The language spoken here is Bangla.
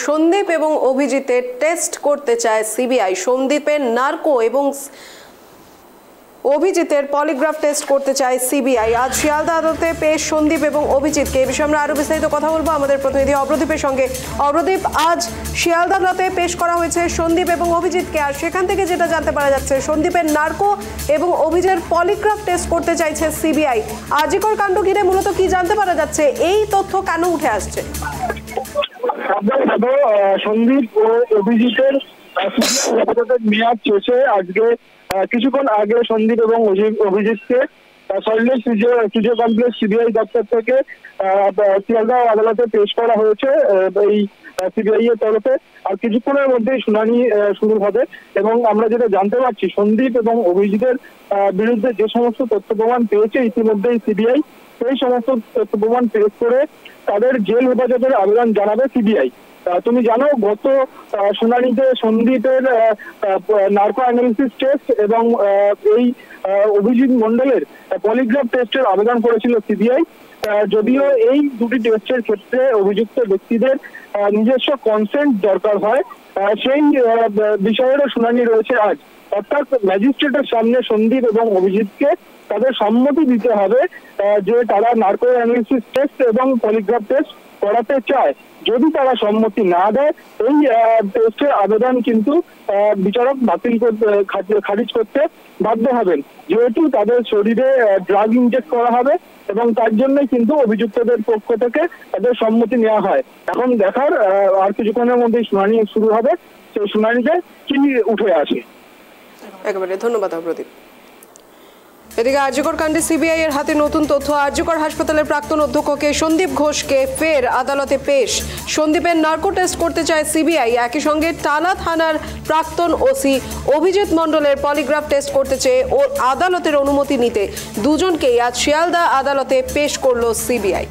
সন্দীপ এবং অভিজিতের টেস্ট করতে চায় সিবিআই। সন্দীপের নার্কো এবং অভিজিতের পলিগ্রাফ টেস্ট করতে চায় সিবিআই। আজ শিয়ালদা আদালতে পেশ সন্দীপ এবং অভিজিৎকে। এই বিষয়ে আমরা আরো বিস্তারিত কথা বলবো আমাদের প্রতিনিধি অব্রদীপের সঙ্গে। অব্রদীপ, আজ শিয়ালদা আদালতে পেশ করা হয়েছে সন্দীপ এবং অভিজিৎকে, আর সেখান থেকে যেটা জানতে পারা যাচ্ছে সন্দীপের নার্কো এবং অভিজিতের পলিগ্রাফ টেস্ট করতে চাইছে সিবিআই। আজিকর কাণ্ড ঘিরে মূলত কি জানতে পারা যাচ্ছে, এই তথ্য কেন উঠে আসছে? সন্দীপ ও অভিজিতের মেয়াদ শেষে আজকে কিছুক্ষণ আগে সন্দীপ এবং অভিজিৎকে সল্টলেক সিজিও কমপ্লেক্স সিবিআই দপ্তর থেকে শিয়ালদা আদালতে পেশ করা হয়েছে এই সিবিআই এর তরফে। আর কিছুক্ষণের মধ্যেই শুনানি শুরু হবে এবং আমরা যেটা জানতে পারছি সন্দীপ এবং অভিজিতের বিরুদ্ধে যে সমস্ত তথ্য প্রমাণ পেয়েছে ইতিমধ্যেই সিবিআই, সেই সমস্ত তথ্য প্রমাণ পেশ করে তাদের জেল হেফাজতের আবেদন জানাবে সিবিআই। তুমি জানো গত শুনানিতে সন্দীপের নার্কো অ্যানালিসিস টেস্ট এবং এই অভিজিৎ মন্ডলের পলিগ্রাফ টেস্টের আবেদন করেছিল সিবিআই। যদিও এই দুটি টেস্টের ক্ষেত্রে অভিযুক্ত ব্যক্তিদের নিজস্ব কনসেন্ট দরকার হয়, সেই বিষয়েরও শুনানি রয়েছে আজ। অর্থাৎ ম্যাজিস্ট্রেটের সামনে সন্দীপ এবং অভিজিৎকে তাদের সম্মতি দিতে হবে যে তারা নার্কো অ্যানালিসিস টেস্ট এবং পলিগ্রাফ টেস্ট করাতে চায়। যদি তারা সম্মতি না দেয় এই টেস্টের আবেদন কিন্তু বিচারক বাতিল করতে খারিজ করতে বাধ্য হবেন, যেহেতু তাদের শরীরে ড্রাগ ইনজেক্ট করা হবে এবং তার জন্যই কিন্তু অভিযুক্তদের পক্ষ থেকে তাদের সম্মতি নেওয়া হয়। এখন দেখার আর কিছুক্ষণের মধ্যেই শুনানি শুরু হবে, সেই শুনানিতে কি উঠে আসে। একেবারে ধন্যবাদ অব্রদীপ। এদিকে আরজিকর কাণ্ডে সিবিআই এর হাতে নতুন তথ্য। আরজিকর হাসপাতালের প্রাক্তন অধ্যক্ষকে সন্দীপ ঘোষকে ফের আদালতে পেশ। সন্দীপের নার্কো টেস্ট করতে চায় সিবিআই। একই সঙ্গে টালা থানার প্রাক্তন ওসি অভিজিৎ মন্ডলের পলিগ্রাফ টেস্ট করতে চেয়ে ও আদালতের অনুমতি নিতে দুজনকেই আজ শিয়ালদা আদালতে পেশ করল সিবিআই।